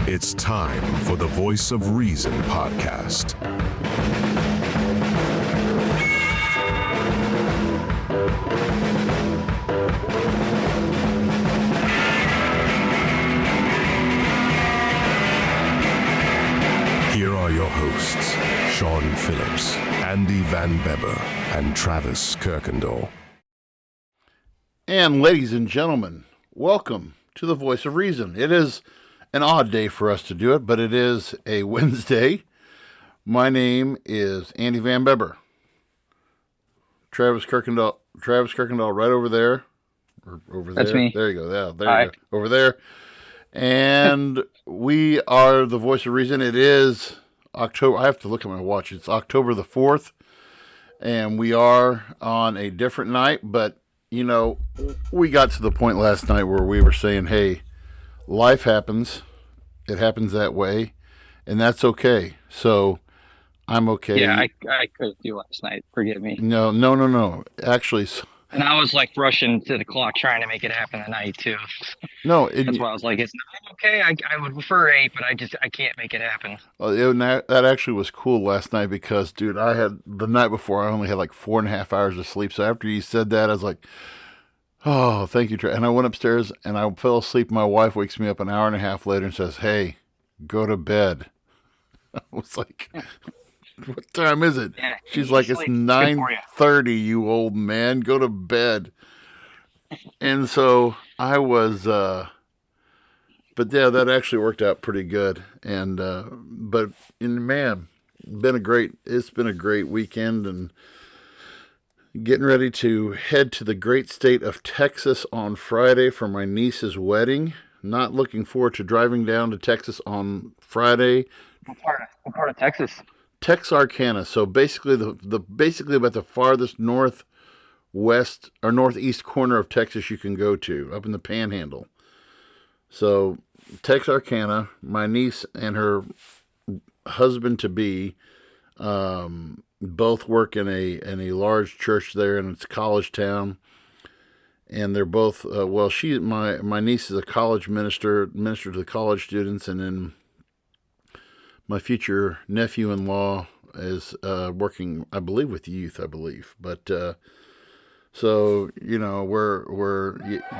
It's time for the Voice of Reason podcast. Here are your hosts, Sean Phillips, Andy Van Beber, and Travis Kirkendall. And ladies and gentlemen, welcome to the Voice of Reason. It is an odd day for us to do it, but it is a Wednesday. My name is Andy Van Beber. Travis Kirkendall right over there. Or over That's there. me. There you go. Yeah, there Hi. you go. Over there. And we are the Voice of Reason. It is October. I have to look at my watch. It's October the 4th. And we are on a different night, but you know, we got to the point last night where we were saying, hey, life happens. It happens that way, and that's okay. So I'm okay. Yeah, I couldn't do last night. Forgive me. No. Actually, And I was like rushing to the clock trying to make it happen tonight too. no. That's why I was like, it's not okay. I would prefer 8, but I can't make it happen. That actually was cool last night because, dude, I had the night before I only had like 4.5 hours of sleep. So after you said that, I was like, oh, thank you, Trey. And I went upstairs and I fell asleep. My wife wakes me up an hour and a half later and says, hey, go to bed. I was like, what time is it? Yeah, She's like, it's 9:30, you old man. Go to bed. And so I was, but yeah, that actually worked out pretty good. And, but man, it's been a great weekend and getting ready to head to the great state of Texas on Friday for my niece's wedding. Not looking forward to driving down to Texas on Friday. What part of Texas? Texarkana. So basically basically about the farthest northwest or northeast corner of Texas you can go to, up in the Panhandle. So Texarkana, my niece and her husband to be, both work in a large church there, and it's a college town. And they're both my niece is a college minister to the college students, and then my future nephew-in-law is working, I believe, with youth. But so you know,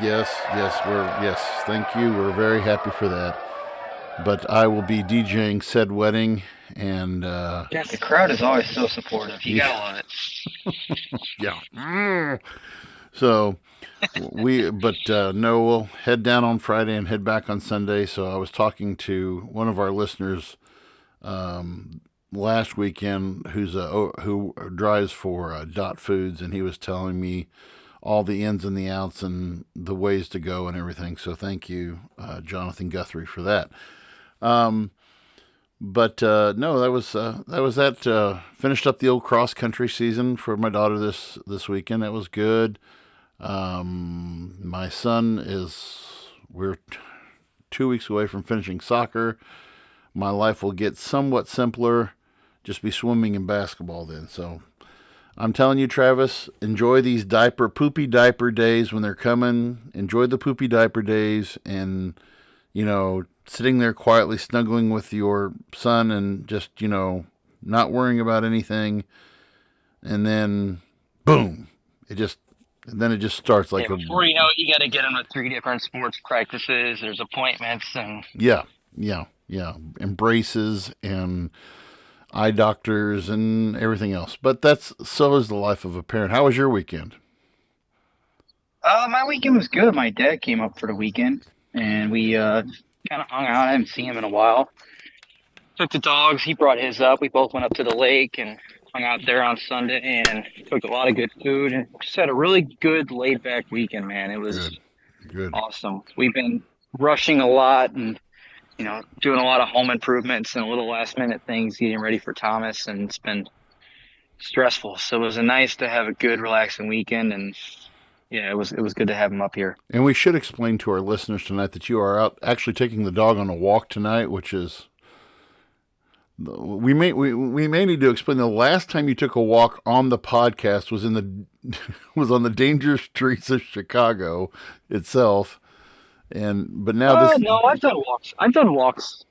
yes. Thank you. We're very happy for that. But I will be DJing said wedding, and Yeah, the crowd is always so supportive. You gotta love it. yeah. So we'll head down on Friday and head back on Sunday. So I was talking to one of our listeners last weekend who drives for Dot Foods, and he was telling me all the ins and the outs and the ways to go and everything. So thank you, Jonathan Guthrie, for that. No, that was that. Finished up the old cross country season for my daughter this weekend. That was good. My son we're 2 weeks away from finishing soccer. My life will get somewhat simpler, just be swimming and basketball then. So I'm telling you, Travis, enjoy these poopy diaper days when they're coming. Enjoy the poopy diaper days, and you know, sitting there quietly snuggling with your son and just, you know, not worrying about anything. And then boom, it just starts like before you know it, you gotta get them to 3 different sports practices. There's appointments and yeah, embraces and eye doctors and everything else. But so is the life of a parent. How was your weekend? My weekend was good. My dad came up for the weekend, and we kind of hung out. I haven't seen him in a while. Took the dogs. He brought his up. We both went up to the lake and hung out there on Sunday and cooked a lot of good food and just had a really good laid-back weekend, man. It was good. Awesome. We've been rushing a lot and, you know, doing a lot of home improvements and little last-minute things, getting ready for Thomas, and it's been stressful. So it was nice to have a good, relaxing weekend, and yeah, it was good to have him up here. And we should explain to our listeners tonight that you are out actually taking the dog on a walk tonight, which is we may need to explain the last time you took a walk on the podcast was on the dangerous streets of Chicago itself. But now this. No, I've done walks. I've done walks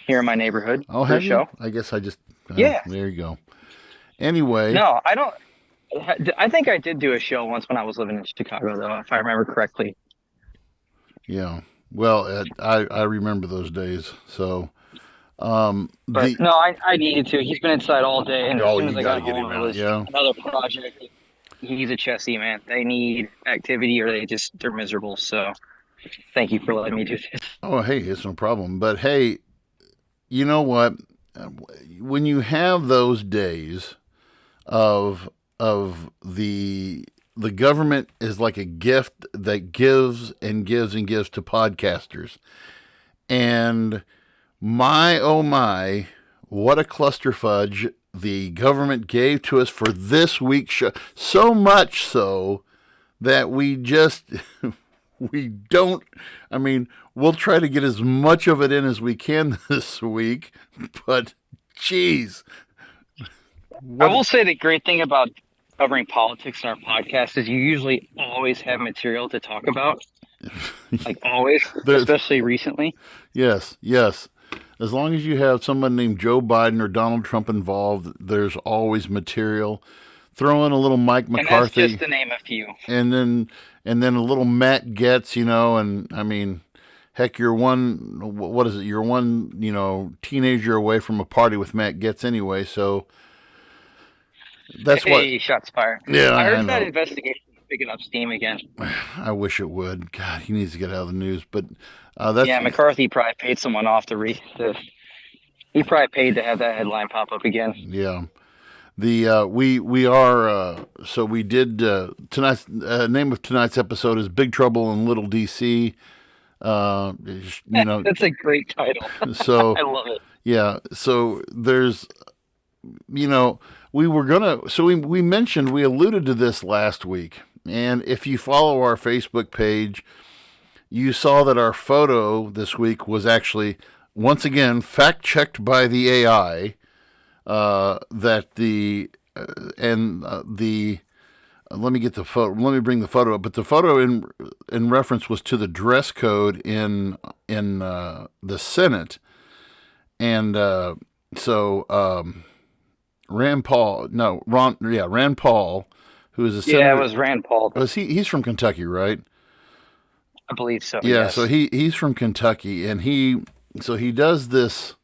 here in my neighborhood Oh, for the have you? show. I guess I just. Oh, Yeah. there you go. Anyway, No, I don't. I think I did do a show once when I was living in Chicago, though, if I remember correctly. yeah. Well, I remember those days. So, But the no, I needed to. He's been inside all day, and as oh, soon you as I got to got get home, him it out. was Yeah. another project. He's a chessy man. They need activity, or they're miserable. So thank you for letting me do this. Oh, hey, it's no problem. But hey, you know what? When you have those days of the government is like a gift that gives and gives and gives to podcasters. And my oh my, what a cluster fudge the government gave to us for this week's show. So much so that we just we don't I mean, we'll try to get as much of it in as we can this week, but geez. I What will say the great thing about covering politics in our podcast is you usually always have material to talk about, like always, there, especially recently. yes, yes. As long as you have someone named Joe Biden or Donald Trump involved, there's always material. Throw in a little Mike And that's just McCarthy, to name a few. and then a little Matt Getz, and I mean, heck, you're one. What is it? You're one, teenager away from a party with Matt Getz anyway. So that's what. Hey, shots fired. Yeah, I I heard that know. investigation is picking up steam again. I wish it would. God, he needs to get out of the news. But Yeah, McCarthy probably paid someone off he probably paid to have that headline pop up again. yeah. The we are so we did tonight's name of tonight's episode is Big Trouble in Little DC. That's a great title. So I love it. yeah, so there's we were gonna so we mentioned we alluded to this last week, and if you follow our Facebook page, you saw that our photo this week was actually once again fact checked by the AI. That the and the let me get the photo. Let me bring the photo up. But the photo in reference was to the dress code in the Senate, and Rand Paul. No, Rand Paul, who is a senator. Yeah, it was Rand Paul. Was he's from Kentucky, right? I believe so. Yeah. Yes. So he's from Kentucky, and he does this.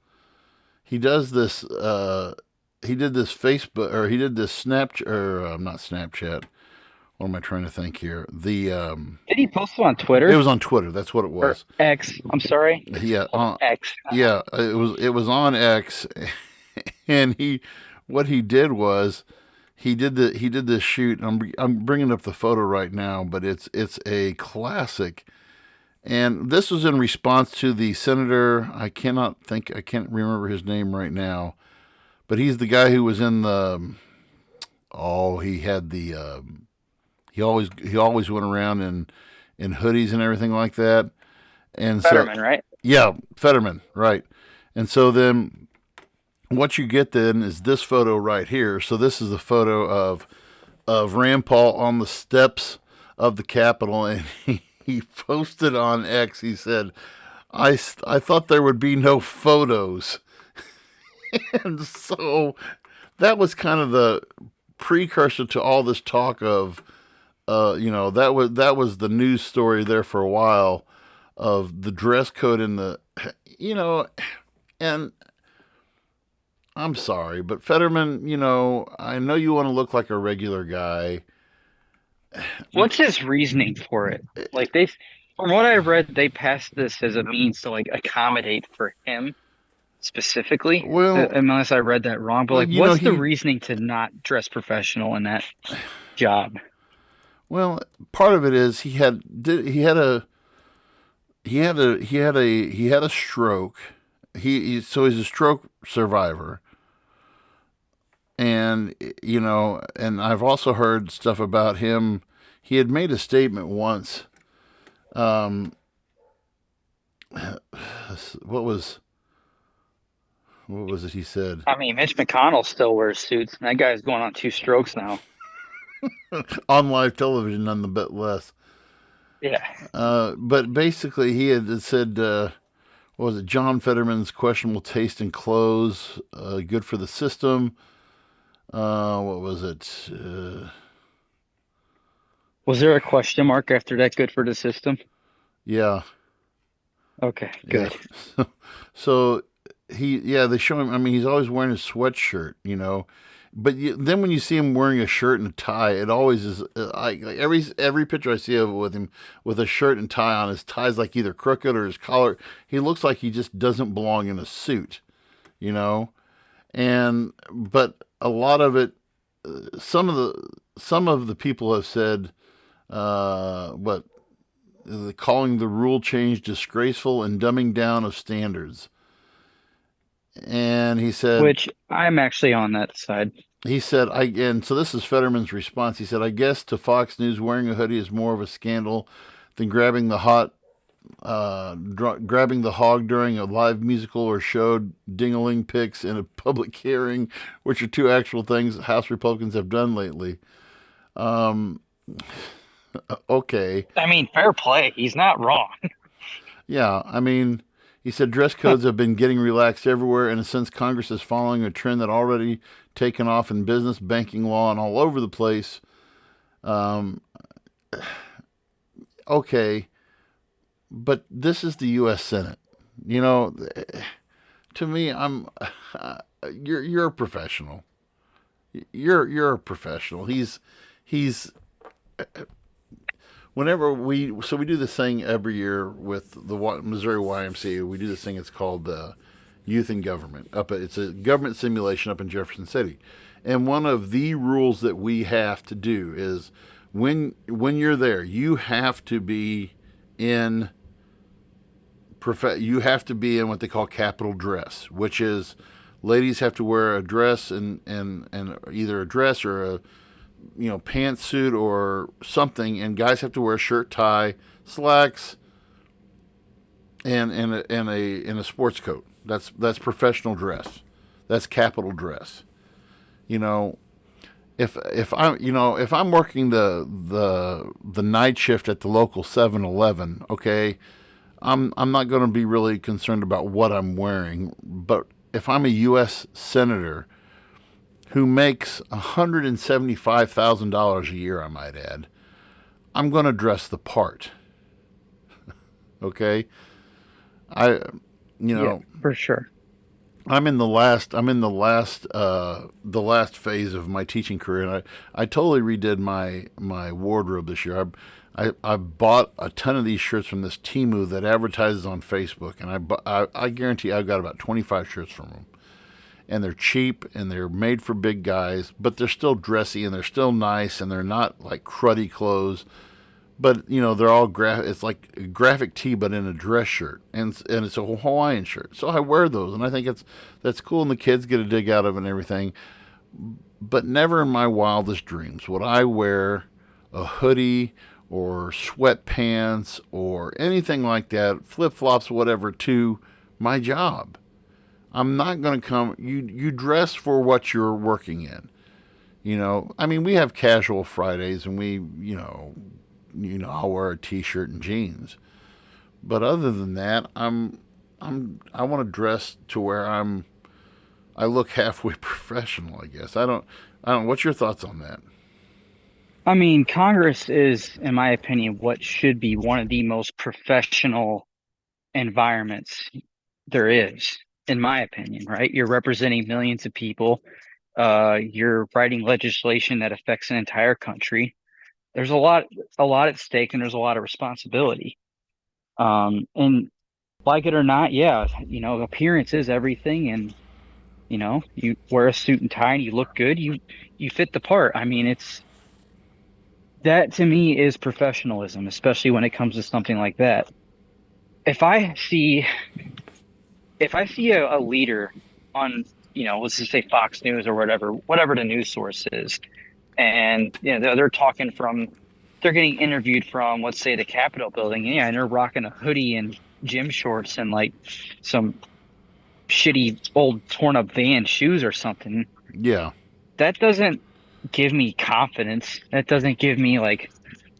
He does this. He did this Facebook, or he did this Snapchat, or not Snapchat. What am I trying to think here? Did he post it on Twitter? It was on Twitter. That's what it was. Or X. I'm sorry. Yeah, X. yeah. It was on X, and what he did was he did this shoot. I'm bringing up the photo right now, but it's a classic. And this was in response to the senator. I can't remember his name right now, but he's the guy who was in the. Oh, he had the. He always went around in hoodies and everything like that. And Fetterman, right? Yeah, Fetterman, right. And so then, what you get then is this photo right here. So this is the photo of Rand Paul on the steps of the Capitol, and he posted on X. He said, I thought there would be no photos. And so that was kind of the precursor to all this talk of, that was the news story there for a while of the dress code in the, and I'm sorry, but Fetterman, I know you want to look like a regular guy. What's his reasoning for it? Like from what I've read, they passed this as a means to like accommodate for him specifically. Well, unless I read that wrong, but what's the reasoning to not dress professional in that job? Well, part of it is he had a stroke. He's a stroke survivor. And and I've also heard stuff about him. He had made a statement once. What was it he said? I mean, Mitch McConnell still wears suits, and that guy's going on 2 strokes now. On live television, none the bit less. Yeah. But basically, he had said, what was it? John Fetterman's questionable taste in clothes, good for the system. What was it? Was there a question mark after that? Good for the system. Yeah, Okay, yeah. good. So they show him. I mean, he's always wearing a sweatshirt, But then when you see him wearing a shirt and a tie, it always is. Like every picture I see of with him with a shirt and tie on, his tie's like either crooked or his collar. He looks like he just doesn't belong in a suit, you know. And but a lot of it, some of the people have said, what calling the rule change disgraceful and dumbing down of standards. And Which I'm actually on that side. and so this is Fetterman's response. He said, I guess to Fox News, wearing a hoodie is more of a scandal than grabbing the hog during a live musical or show, ding-a-ling pics in a public hearing, which are two actual things House Republicans have done lately. Um, okay. I mean, fair play. He's not wrong. Yeah, I mean, he said dress codes have been getting relaxed everywhere, and since Congress is following a trend that already taken off in business, banking law, and all over the place. Um, okay, but this is the U.S. Senate. You know, to me, you're a professional. You're a professional. He's whenever we do this thing every year with the Missouri YMCA. We do this thing. It's called Youth in Government. It's a government simulation up in Jefferson City, and one of the rules that we have to do is when you're there, you have to be in you have to be in what they call capital dress, which is ladies have to wear a dress and either a dress or a pantsuit or something, and guys have to wear a shirt, tie, slacks, and a sports coat. That's professional dress. That's capital dress. You know, if I'm working the night shift at the local 7-Eleven, okay, I'm not going to be really concerned about what I'm wearing. But if I'm a U.S. senator who makes $175,000 a year, I might add, I'm going to dress the part. Okay, I, Yeah, for sure. the last phase of my teaching career, and I totally redid my wardrobe this year. I bought a ton of these shirts from this Temu that advertises on Facebook, and I guarantee I've got about 25 shirts from them. And they're cheap and they're made for big guys, but they're still dressy and they're still nice and they're not like cruddy clothes. But they're all it's like a graphic tee, but in a dress shirt, and it's a Hawaiian shirt. So I wear those, and I think that's cool, and the kids get a dig out of it and everything. But never in my wildest dreams would I wear a hoodie or sweatpants or anything like that, flip flops, whatever, to my job. I'm not going to come. You dress for what you're working in. I mean, we have casual Fridays, and I'll wear a t-shirt and jeans. But other than that, I want to dress to where I look halfway professional, I guess. I don't. What's your thoughts on that? I mean, Congress is, in my opinion, what should be one of the most professional environments there is, in my opinion, right? You're representing millions of people. You're writing legislation that affects an entire country. There's a lot at stake, and there's a lot of responsibility. And like it or not, yeah, appearance is everything, and you wear a suit and tie and you look good, you fit the part. I mean, that to me is professionalism, especially when it comes to something like that. If I see a leader on, let's just say Fox News or whatever the news source is, and they're getting interviewed from, let's say, the Capitol building, and yeah, and they're rocking a hoodie and gym shorts and like some shitty old torn up Van shoes or something. Yeah, That doesn't give me confidence. That doesn't give me like,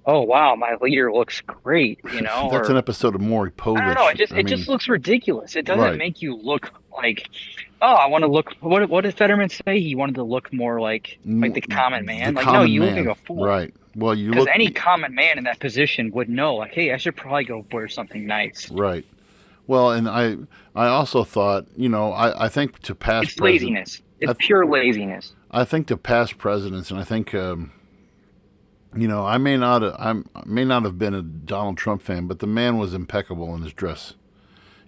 oh wow, my leader looks great, That's an or episode of Maury I don't know. Povich. I It just mean, looks ridiculous. It doesn't right. make you look like, oh, I want to look. What did Fetterman say? He wanted to look more like the common The man. Like, no, common you look like man. a fool. Right. Well, you Because look. any common man in that position would know, like, hey, I should probably go wear something nice. Right. Well, and I also thought, I think to past It's president, laziness. It's pure laziness. I think to past presidents, and I think, I may not have been a Donald Trump fan, but the man was impeccable in his dress.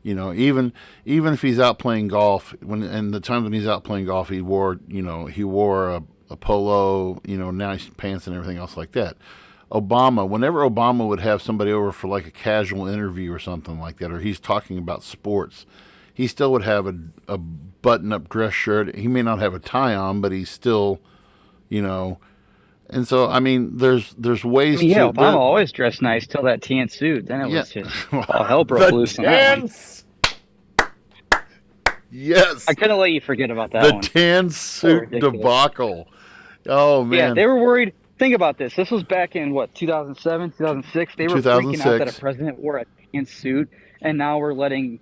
Even if he's out playing golf, and the time when he's out playing golf, he wore a polo, nice pants and everything else like that. Whenever Obama would have somebody over for like a casual interview or something like that, or he's talking about sports, he still would have a button-up dress shirt. He may not have a tie on, but he's still, you know. And so, I mean, there's ways Yeah, to. Obama always dressed nice till that tan suit. Then it Yeah, was just all hell broke the loose on that one. Yes, I couldn't let you forget about that the one. tan suit ridiculous. debacle. Oh man, Yeah, they were worried. Think about this. This was back in what, 2007, 2006. They were freaking out that a 2006. president wore a tan suit, and now we're letting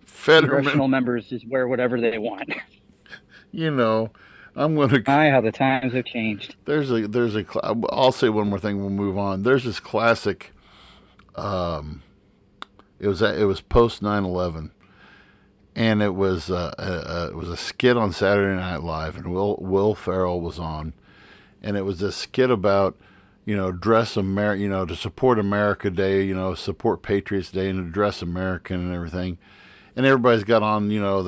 Fetterman. congressional members just wear whatever they want. I'm gonna. My, how the times have changed. I'll say one more thing. We'll move on. There's this classic. It was post 9/11, and it was a skit on Saturday Night Live, and Will Ferrell was on, and it was a skit about dress America, to support America Day, support Patriots Day, and to dress American and everything. And everybody's got on, it was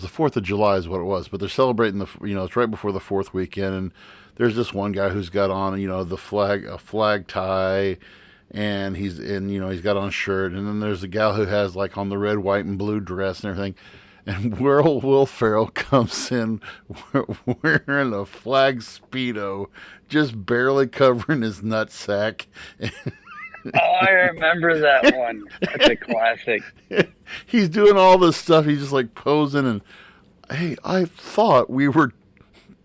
the 4th of July is what it was, but they're celebrating it's right before the 4th weekend, and there's this one guy who's got on, a flag tie, and he's got on a shirt, and then there's a gal who has like on the red, white, and blue dress and everything, and Will Ferrell comes in wearing a flag Speedo, just barely covering his nutsack. Oh, I remember that one. That's a classic. He's doing all this stuff. He's just like posing and, hey, I thought we were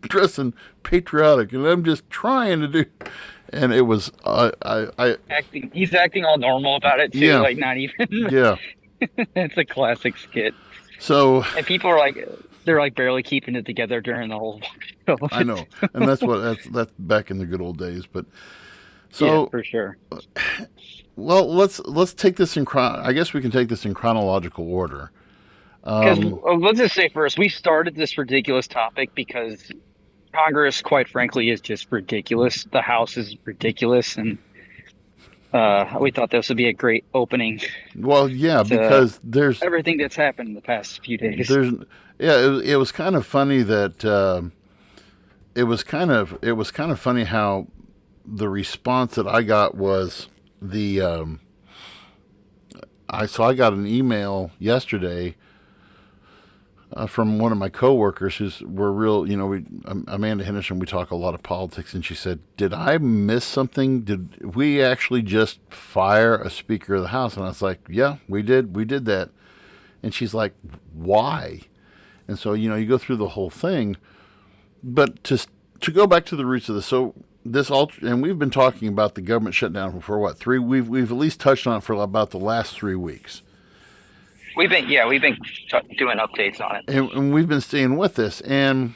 dressing patriotic, and I'm just trying to do. And it was He's acting all normal about it too. Yeah. Like not even. Yeah. It's a classic skit. So And people are like, they're like barely keeping it together during the whole show. I know, and that's back in the good old days. But so yeah, for sure. well, let's take this I guess we can take this in chronological order. Because let's just say first, we started this ridiculous topic because Congress, quite frankly, is just ridiculous. The House is ridiculous, and we thought this would be a great opening. Well, yeah, because there's everything that's happened in the past few days. It was kind of funny that it was kind of funny how the response that I got was I got an email yesterday from one of my coworkers we're real, Amanda Henderson, we talk a lot of politics, and she said, did I miss something? Did we actually just fire a Speaker of the House? And I was like, yeah, we did that. And she's like, why? And so, you go through the whole thing, but to go back to the roots of this, so and we've been talking about the government shutdown for what, we've at least touched on it for about the last 3 weeks. We've been doing updates on it. And we've been staying with this, and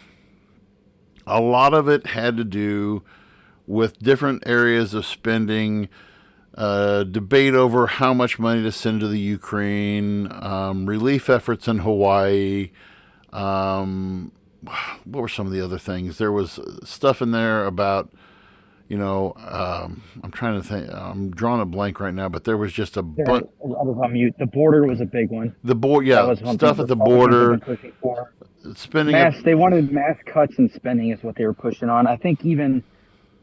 a lot of it had to do with different areas of spending, debate over how much money to send to the Ukraine, relief efforts in Hawaii. What were some of the other things? There was stuff in there about, I'm trying to think. I'm drawing a blank right now, but there was just a bunch. I was on mute. The border was a big one. Stuff at the border. Spending. They wanted mass cuts in spending is what they were pushing on. I think even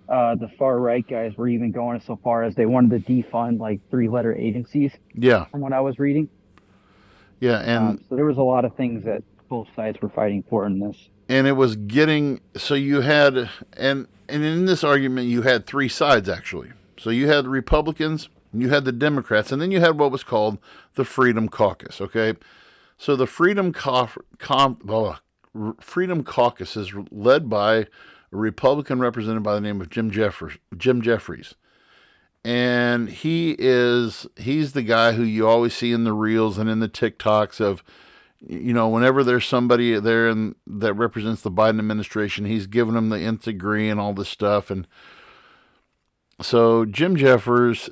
the far right guys were even going so far as they wanted to defund like 3-letter agencies. Yeah. From what I was reading. Yeah, and so there was a lot of things that both sides were fighting for in this. And it was so you had, and in this argument, you had 3 sides, actually. So you had the Republicans, you had the Democrats, and then you had what was called the Freedom Caucus, okay? So the Freedom Caucus is led by a Republican representative by the name of Jim Jeffries. And he's the guy who you always see in the reels and in the TikToks of, whenever there's somebody there that represents the Biden administration, he's giving them the nth degree and all this stuff. And so Jim Jeffries,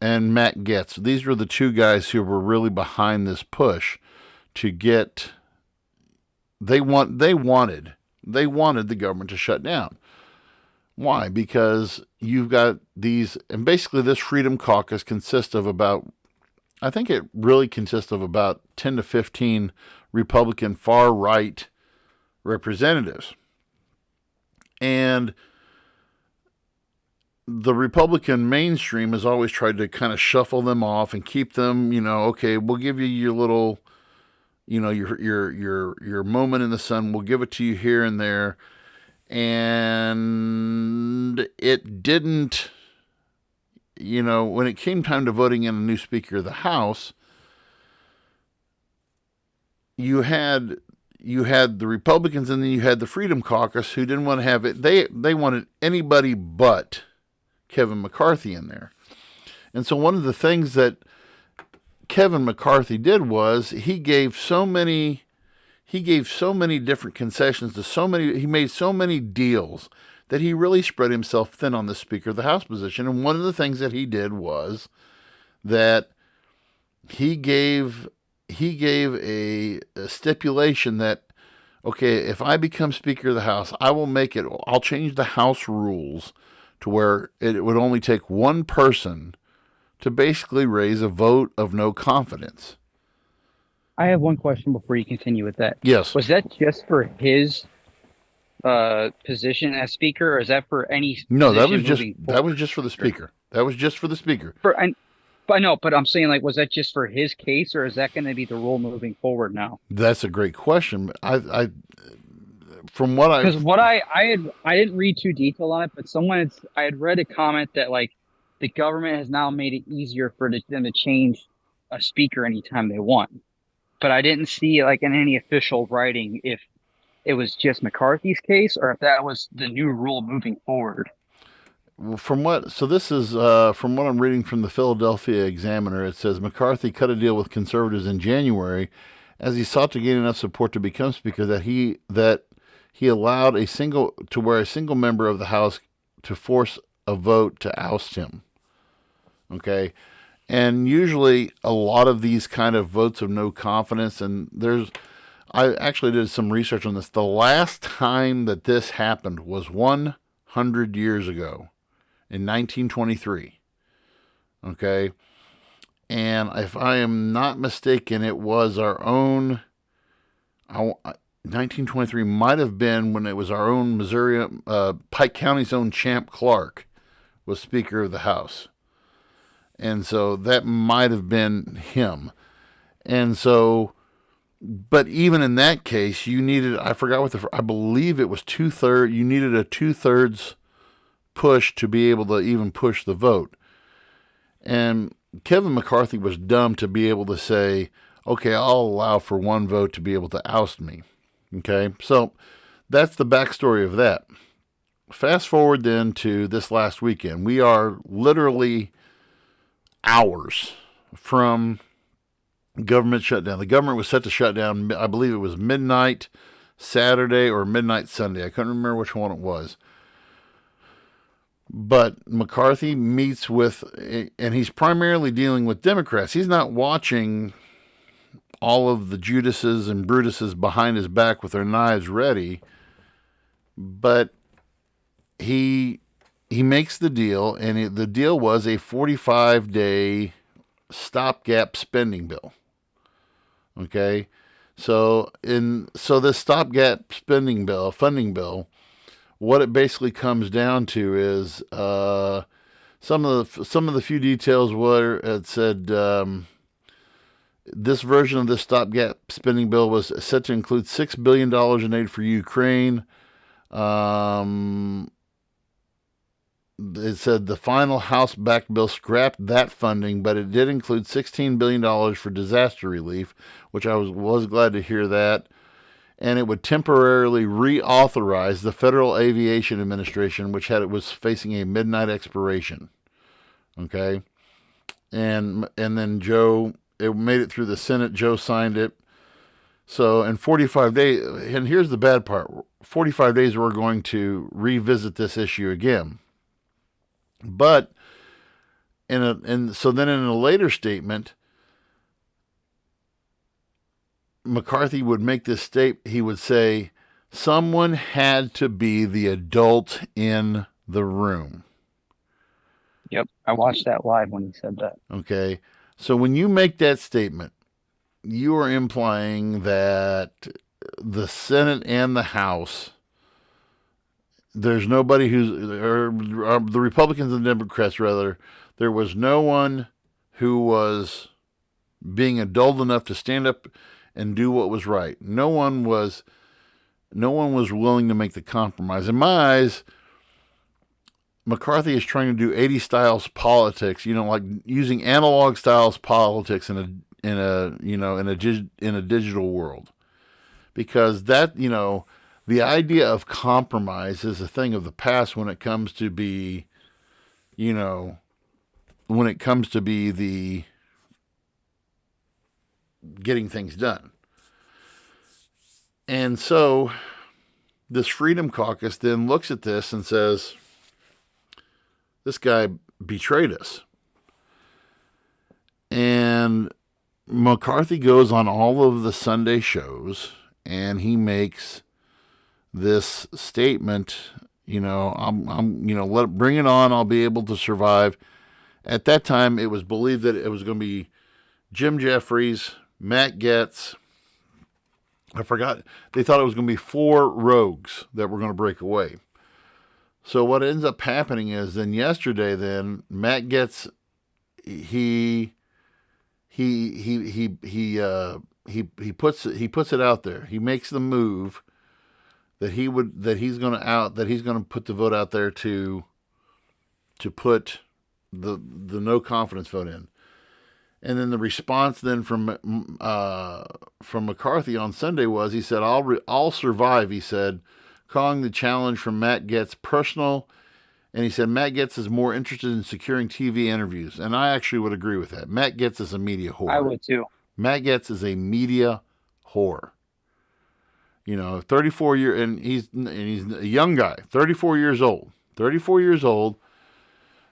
and Matt Gaetz, these were the two guys who were really behind this push to get. They wanted the government to shut down. Why? Because you've got these, and basically this Freedom Caucus consists of about 10 to 15 Republican far-right representatives. And the Republican mainstream has always tried to kind of shuffle them off and keep them, okay, we'll give you your little, your moment in the sun. We'll give it to you here and there. And it didn't, when it came time to voting in a new Speaker of the House, you had the Republicans and then you had the Freedom Caucus who didn't want to have it. They wanted anybody but Kevin McCarthy in there. And so one of the things that Kevin McCarthy did was he gave so many different concessions he made so many deals that he really spread himself thin on the Speaker of the House position. And one of the things that he did was that he gave a stipulation that, okay, if I become Speaker of the House, I'll change the House rules to where it would only take one person to basically raise a vote of no confidence. I have one question before you continue with that. Yes. Was that just for his position as Speaker, or is that for any? No, that was just for the Speaker. That was just for the Speaker. But I'm saying, was that just for his case, or is that going to be the rule moving forward now? That's a great question. I didn't read too detailed on it, but I had read a comment that the government has now made it easier for them to change a speaker anytime they want. But I didn't see in any official writing if it was just McCarthy's case or if that was the new rule moving forward. From what I'm reading from the Philadelphia Examiner, it says McCarthy cut a deal with conservatives in January as he sought to gain enough support to become Speaker that he allowed a single member of the House to force a vote to oust him. Okay. And usually a lot of these kind of votes of no confidence, and I actually did some research on this. The last time that this happened was 100 years ago in 1923. Okay. And if I am not mistaken, it was our own, 1923 might have been when it was our own Missouri, Pike County's own Champ Clark was Speaker of the House. And so that might have been him. And so, but even in that case, you needed, I believe it was 2/3, you needed a 2/3 push to be able to even push the vote. And Kevin McCarthy was dumb to be able to say, okay, I'll allow for one vote to be able to oust me. Okay, so that's the backstory of that. Fast forward then to this last weekend. We are literally hours from government shutdown. The government was set to shut down, I believe it was midnight Saturday or midnight Sunday. I couldn't remember which one it was. But McCarthy meets with, and he's primarily dealing with Democrats. He's not watching all of the Judases and Brutuses behind his back with their knives ready, but he makes the deal, and the deal was a 45-day stopgap spending bill. Okay, so this stopgap funding bill, what it basically comes down to is some of the few details were it said this version of this stopgap spending bill was set to include $6 billion in aid for Ukraine. It said the final House-backed bill scrapped that funding, but it did include $16 billion for disaster relief, which I was glad to hear that. and it would temporarily reauthorize the Federal Aviation Administration, which was facing a midnight expiration. Okay, and then Joe, it made it through the Senate. Joe signed it. So in 45 days, and here's the bad part: 45 days we're going to revisit this issue again. But so then in a later statement, McCarthy would make this statement. He would say, someone had to be the adult in the room. Yep, I watched that live when he said that. Okay, so when you make that statement, you are implying that the Senate and the House, there's nobody or the Republicans and Democrats rather, there was no one who was being adult enough to stand up and do what was right. No one was willing to make the compromise. In my eyes, McCarthy is trying to do 80 styles politics, like using analog styles politics in a digital world, because that, the idea of compromise is a thing of the past when it comes to be, the getting things done. And so this Freedom Caucus then looks at this and says, this guy betrayed us. And McCarthy goes on all of the Sunday shows and he makes this statement, bring it on. I'll be able to survive. At that time, it was believed that it was going to be Jim Jeffries, Matt Gaetz. I forgot. They thought it was going to be 4 rogues that were going to break away. So what ends up happening is then yesterday, Matt Gaetz, he puts it out there. He makes the move that he's going to put the vote out there to put the no confidence vote in. And then the response then from McCarthy on Sunday was, he said, I'll survive, he said, calling the challenge from Matt Gaetz personal. And he said Matt Gaetz is more interested in securing TV interviews. And I actually would agree with that. Matt Gaetz is a media whore. I would too. Matt Gaetz is a media whore. 34 years, and he's a young guy, 34 years old.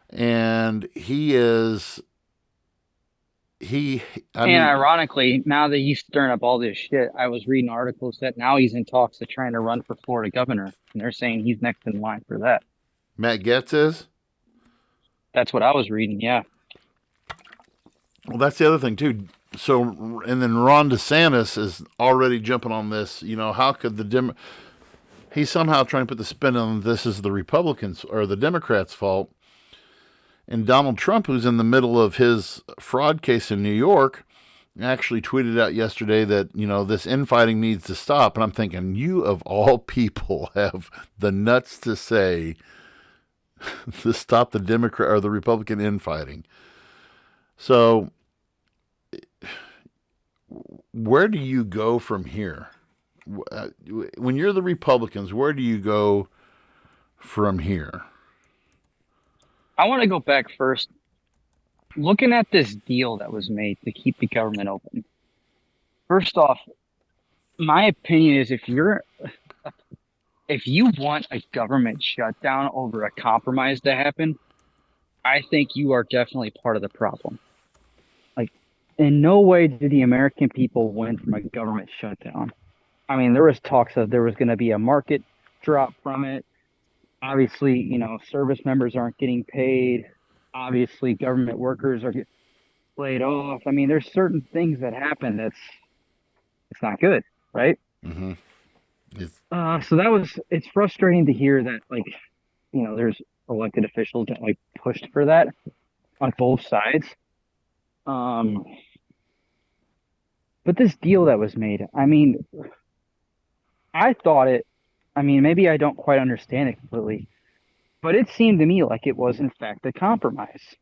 And ironically, now that he's stirring up all this shit, I was reading articles that now he's in talks of trying to run for Florida governor, and they're saying he's next in line for that. Matt Gaetz is? That's what I was reading, yeah. Well, that's the other thing, too. So, and then Ron DeSantis is already jumping on this. How could he's somehow trying to put the spin on this is the Republicans or the Democrats' fault. And Donald Trump, who's in the middle of his fraud case in New York, actually tweeted out yesterday that, this infighting needs to stop. And I'm thinking, you of all people have the nuts to say to stop the Democrat or the Republican infighting. So where do you go from here? When you're the Republicans, where do you go from here? I want to go back first. Looking at this deal that was made to keep the government open. First off, my opinion is if you want a government shutdown over a compromise to happen, I think you are definitely part of the problem. Like, in no way did the American people win from a government shutdown. I mean, there was talks of there was going to be a market drop from it. Obviously, service members aren't getting paid. Obviously, government workers are getting laid off. I mean, there's certain things that happen it's not good, right? Mm-hmm. So it's frustrating to hear that, there's elected officials that pushed for that on both sides. But this deal that was made, I mean, I thought maybe I don't quite understand it completely, but it seemed to me like it was in fact a compromise.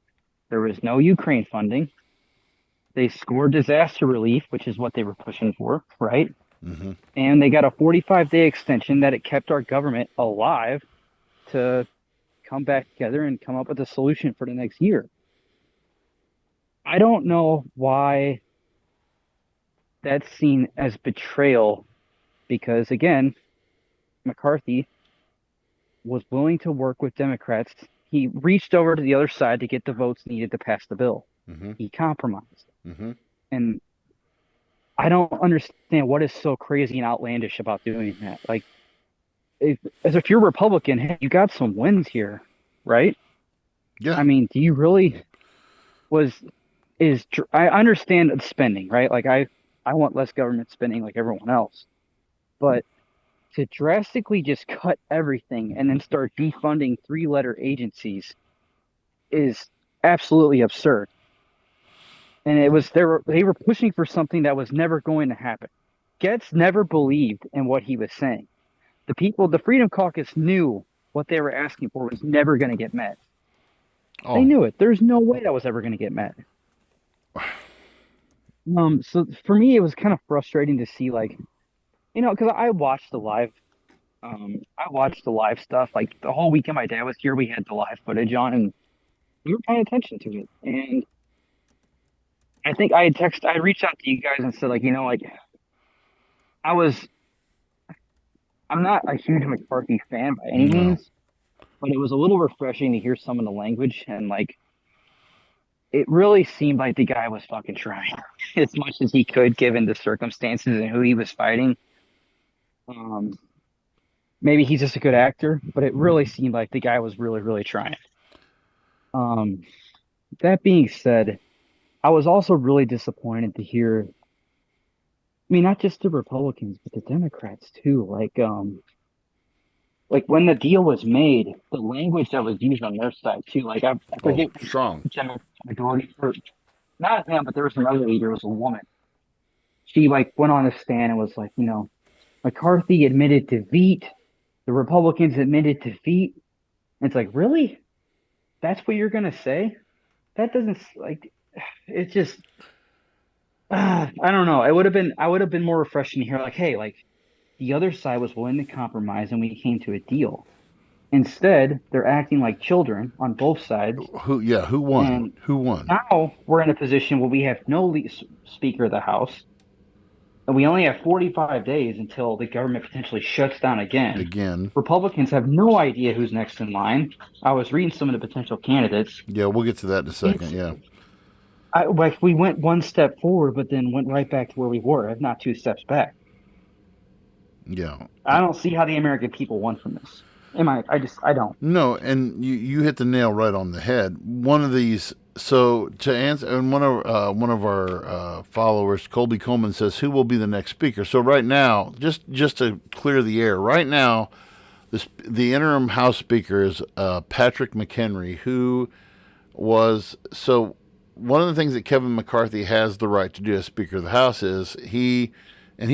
There was no Ukraine funding. They scored disaster relief, which is what they were pushing for, right? And they got a 45-day extension that it kept our government alive to come back together and come up with a solution for the next year. I don't know why that's seen as betrayal because, again, McCarthy was willing to work with Democrats. He reached over to the other side to get the votes needed to pass the bill. He compromised. And I don't understand what is so crazy and outlandish about doing that. Like, if you're Republican, hey, you got some wins here, right? Yeah. I mean, do you really I understand the spending, right? Like I want less government spending like everyone else. But to drastically just cut everything and then start defunding 3-letter agencies is absolutely absurd. And they were pushing for something that was never going to happen. Getz never believed in what he was saying. The Freedom Caucus knew what they were asking for was never going to get met. Oh. They knew it. There's no way that was ever going to get met. So for me, it was kind of frustrating to see, like, because I watched the live stuff. Like the whole weekend my dad was here, we had the live footage on, and we were paying attention to it. And I think I reached out to you guys and said, like, I'm not a huge McCarthy fan by any means, but it was a little refreshing to hear some of the language, and like, it really seemed like the guy was fucking trying as much as he could given the circumstances and who he was fighting. Maybe he's just a good actor, but it really seemed like the guy was really, really trying. That being said, I was also really disappointed to hear, I mean, not just the Republicans, but the Democrats too. Like when the deal was made, the language that was used on their side too. Like I forget strong. Majority for not him, but there was another leader. It was a woman. She like went on a stand and was like, McCarthy admitted defeat. The Republicans admitted defeat. And it's like, really? That's what you're gonna say? That doesn't like. It's just. I don't know. I would have been more refreshing to hear like, hey, like the other side was willing to compromise and we came to a deal. Instead, they're acting like children on both sides. Who won? And who won? Now we're in a position where we have no Speaker of the House, and we only have 45 days until the government potentially shuts down again. Republicans have no idea who's next in line. I was reading some of the potential candidates. Yeah, we'll get to that in a second. We went one step forward, but then went right back to where we were, if not 2 steps back. Yeah. I don't see how the American people won from this. I don't. No, and you hit the nail right on the head. One of these, so to answer, and one of our followers, Colby Coleman, says, who will be the next speaker? So right now, just to clear the air, right now, the interim House Speaker is Patrick McHenry, who was, so one of the things that Kevin McCarthy has the right to do as Speaker of the House is he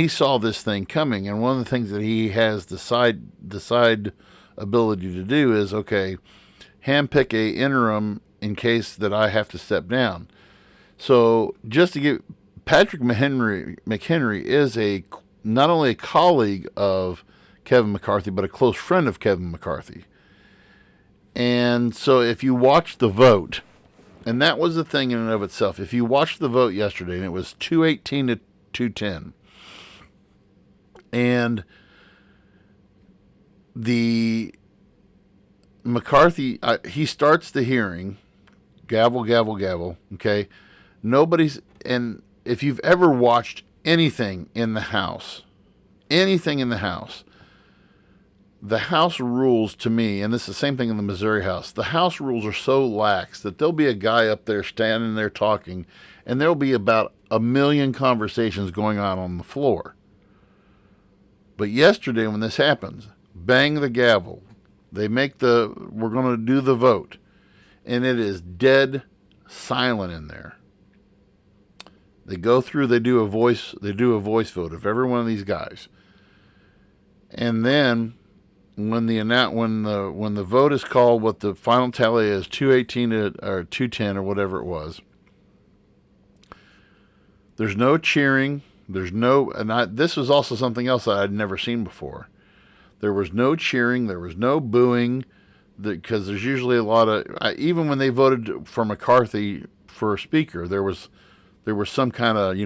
saw this thing coming, and one of the things that he has the side ability to do is, okay, handpick a interim in case that I have to step down. So just to give, Patrick McHenry is not only a colleague of Kevin McCarthy, but a close friend of Kevin McCarthy. And so if you watch the vote, and that was the thing in and of itself, if you watched the vote yesterday, and it was 218 to 210, and the McCarthy, he starts the hearing, gavel, gavel, gavel, okay? And if you've ever watched anything in the House, the House rules to me, and this is the same thing in the Missouri House, the House rules are so lax that there'll be a guy up there standing there talking, and there'll be about 1 million conversations going on the floor. But yesterday when this happens, bang the gavel, we're going to do the vote, and it is dead silent in there. They go through, they do a voice vote of every one of these guys. And then when the vote is called, what the final tally is, 218 or 210 or whatever it was, there's no cheering, There's no, this was also something else that I'd never seen before. There was no cheering. There was no booing, because there's usually a lot of, even when they voted for McCarthy for a speaker, there was some kind of,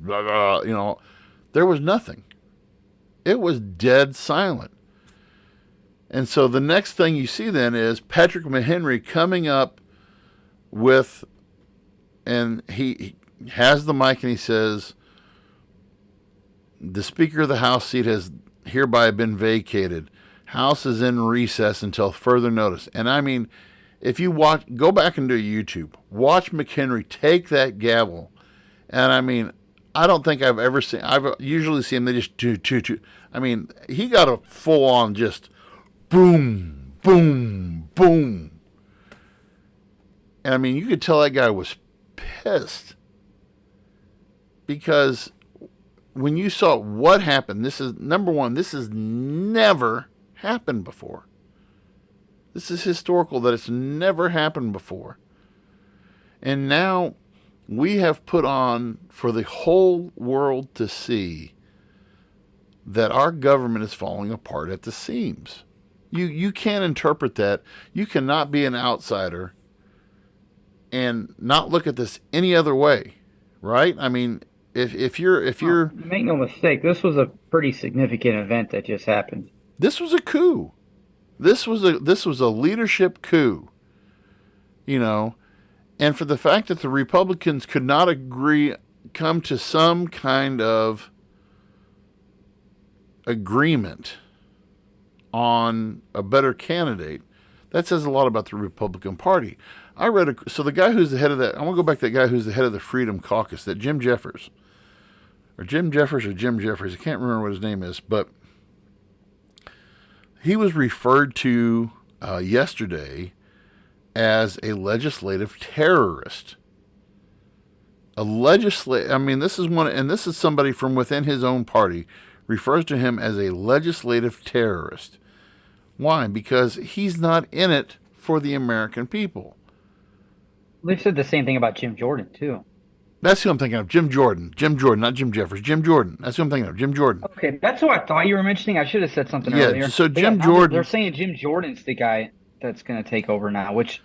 blah, blah, there was nothing. It was dead silent. And so the next thing you see then is Patrick McHenry coming up with, and he has the mic and he says, the Speaker of the House seat has hereby been vacated. House is in recess until further notice. And I mean, if you go back and do YouTube, watch McHenry take that gavel. And I mean, I don't think I've usually seen them, they just do. I mean, he got a full on just boom, boom, boom. And I mean, you could tell that guy was pissed. Because when you saw what happened, this is, number one, this has never happened before. This is historical that it's never happened before. And now we have put on for the whole world to see that our government is falling apart at the seams. You can't interpret that. You cannot be an outsider and not look at this any other way, right? I mean, if you're make no mistake, this was a pretty significant event that just happened. This was a coup. This was a leadership coup. And for the fact that the Republicans could not come to some kind of agreement on a better candidate, that says a lot about the Republican Party. So the guy who's the head of that, I want to go back to that guy who's the head of the Freedom Caucus, that Jim Jeffers, I can't remember what his name is, but he was referred to yesterday as a legislative terrorist. I mean, this is somebody from within his own party refers to him as a legislative terrorist. Why? Because he's not in it for the American people. They said the same thing about Jim Jordan, too. That's who I'm thinking of. Jim Jordan, not Jim Jeffers. Jim Jordan. That's who I'm thinking of. Jim Jordan. Okay, that's who I thought you were mentioning. I should have said something earlier. So Jim Jordan. They're saying Jim Jordan's the guy that's going to take over now, which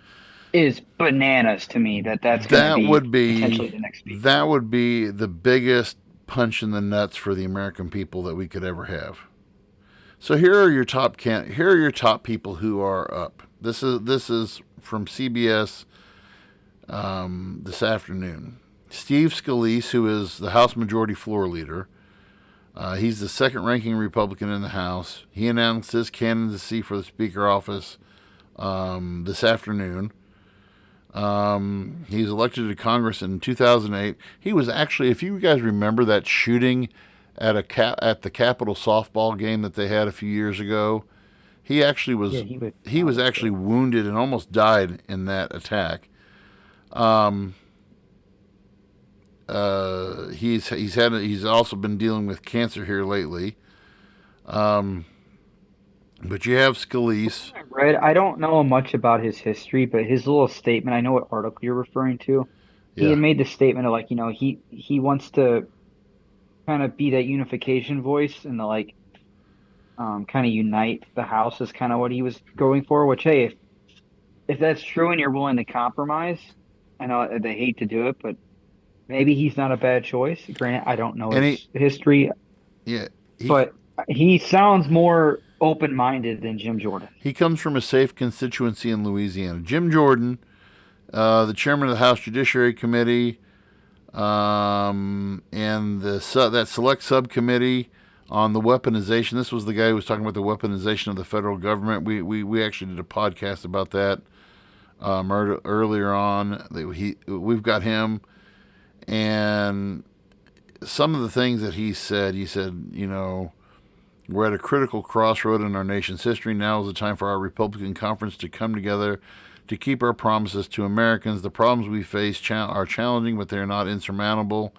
is bananas to me. That's going to be potentially the next speaker. That would be the biggest punch in the nuts for the American people that we could ever have. So here are your top people who are up. This is from CBS this afternoon. Steve Scalise, who is the House Majority Floor Leader. He's the second-ranking Republican in the House. He announced his candidacy for the Speaker office this afternoon. He's elected to Congress in 2008. He was actually, if you guys remember that shooting at the Capitol softball game that they had a few years ago, he actually was was actually wounded and almost died in that attack. He's also been dealing with cancer here lately. But you have Scalise. I don't know much about his history, but his little statement, I know what article you're referring to. Yeah. He had made the statement of he wants to kind of be that unification voice and kind of unite the House is kind of what he was going for, which, hey, if that's true and you're willing to compromise, I know they hate to do it, but maybe he's not a bad choice. Granted, I don't know his history. Yeah. But he sounds more open-minded than Jim Jordan. He comes from a safe constituency in Louisiana. Jim Jordan, the chairman of the House Judiciary Committee, and that select subcommittee on the weaponization. This was the guy who was talking about the weaponization of the federal government. We actually did a podcast about that earlier on. We've got him, and some of the things that he said, we're at a critical crossroad in our nation's history. Now is the time for our Republican conference to come together to keep our promises to Americans. The problems we face are challenging, but they're not insurmountable.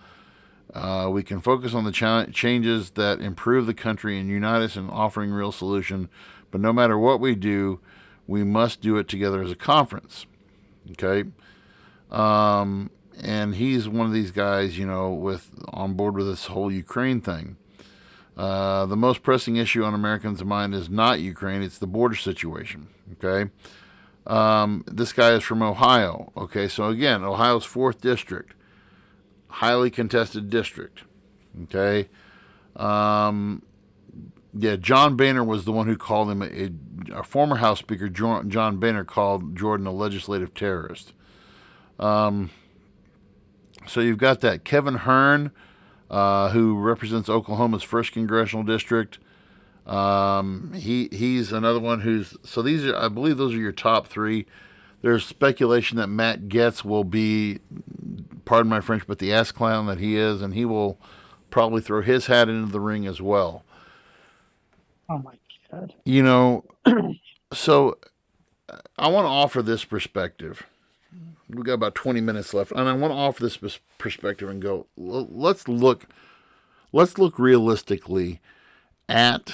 We can focus on the changes that improve the country and unite us in offering real solution. But no matter what we do, we must do it together as a conference. Okay? And and he's one of these guys, with on board with this whole Ukraine thing. The most pressing issue on Americans' mind is not Ukraine; it's the border situation. Okay, this guy is from Ohio. Okay, so again, Ohio's 4th district, highly contested district. Okay, yeah, John Boehner was the one who called him a former House Speaker. John Boehner called Jordan a legislative terrorist. So you've got that Kevin Hearn, who represents Oklahoma's 1st congressional district. He's another one who's, so these are, I believe those are your top 3. There's speculation that Matt Gaetz will be, pardon my French, but the ass clown that he is, and he will probably throw his hat into the ring as well. Oh my God. So I want to offer this perspective. We've got about 20 minutes left, and I want to offer this perspective and go, let's look realistically at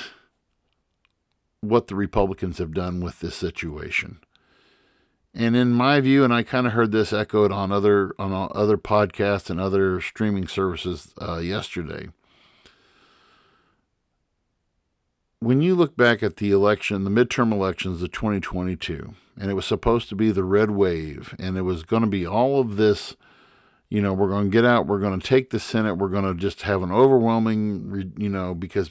what the Republicans have done with this situation. And in my view, and I kind of heard this echoed on other podcasts and other streaming services yesterday. When you look back at the election, the midterm elections of 2022, and it was supposed to be the red wave, and it was going to be all of this, we're going to get out, we're going to take the Senate, we're going to just have an overwhelming, because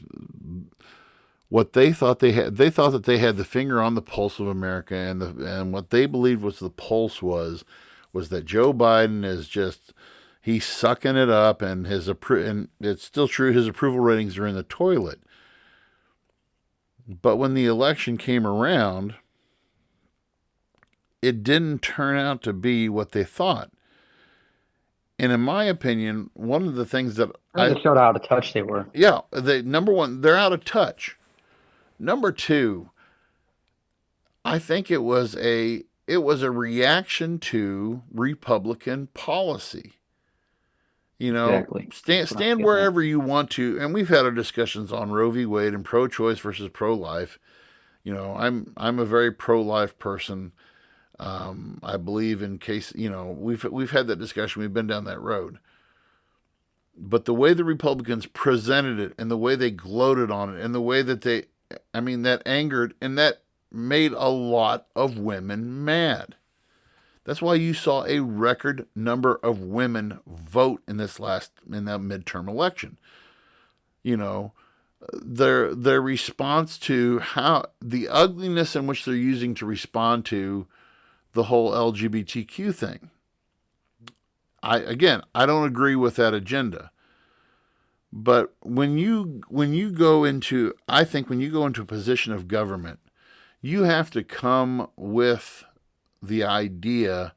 what they thought that they had the finger on the pulse of America, and what they believed was the pulse was that Joe Biden is just, he's sucking it up, and and it's still true, his approval ratings are in the toilet. But when the election came around, it didn't turn out to be what they thought. And in my opinion, one of the things that they showed how out of touch they were. Yeah, number one, they're out of touch. Number 2, I think it was a reaction to Republican policy. Exactly. Stand wherever you want to, and we've had our discussions on Roe v. Wade and pro-choice versus pro-life. I'm a very pro-life person. I believe in case, we've had that discussion. We've been down that road. But the way the Republicans presented it, and the way they gloated on it, and the way that that angered, and that made a lot of women mad. That's why you saw a record number of women vote in that midterm election. Their response to how the ugliness in which they're using to respond to the whole LGBTQ thing. I don't agree with that agenda. But when you go into a position of government, you have to come with the idea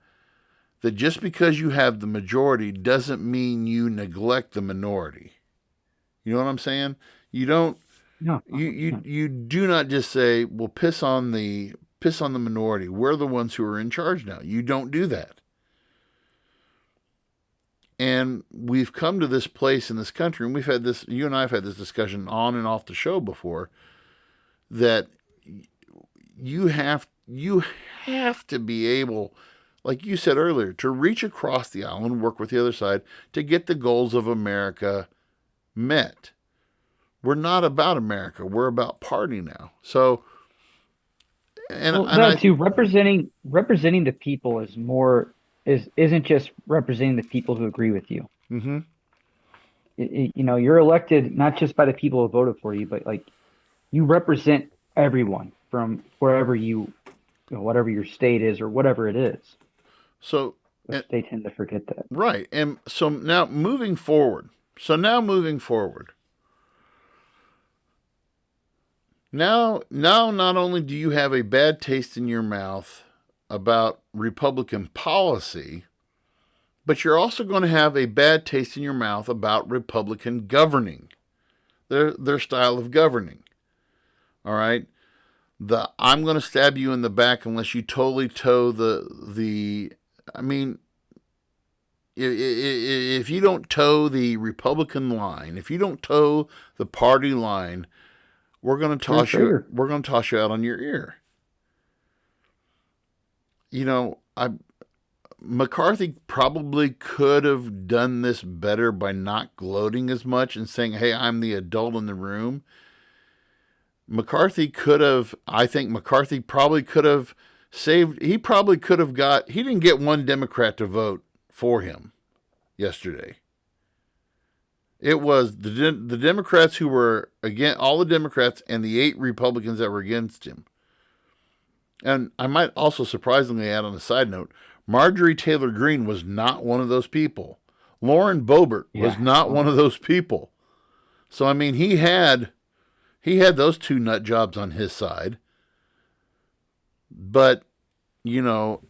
that just because you have the majority doesn't mean you neglect the minority. You know what I'm saying? You don't. No. You do not just say, well, piss on the minority. We're the ones who are in charge now. You don't do that. And we've come to this place in this country, and you and I have had this discussion on and off the show before, that you have to be able, like you said earlier, to reach across the aisle and work with the other side to get the goals of America met. We're not about America. We're about party now. So, representing the people isn't just representing the people who agree with you. Mm-hmm. You're elected not just by the people who voted for you, but like you represent everyone from wherever whatever your state is or whatever it is. So they tend to forget that. Right. And so now moving forward. Now not only do you have a bad taste in your mouth about Republican policy, but you're also going to have a bad taste in your mouth about Republican governing, their style of governing. All right? I'm going to stab you in the back unless you totally toe if you don't toe the Republican line, if you don't toe the party line, we're going to toss you out on your ear. McCarthy probably could have done this better by not gloating as much and saying, "Hey, I'm the adult in the room." I think McCarthy probably could have saved, he probably could have he didn't get one Democrat to vote for him yesterday. It was the Democrats who were against, all the Democrats and the 8 Republicans that were against him. And I might also surprisingly add on a side note, Marjorie Taylor Greene was not one of those people. Lauren Boebert was not one of those people. So, I mean, he had those 2 nut jobs on his side. But, you know,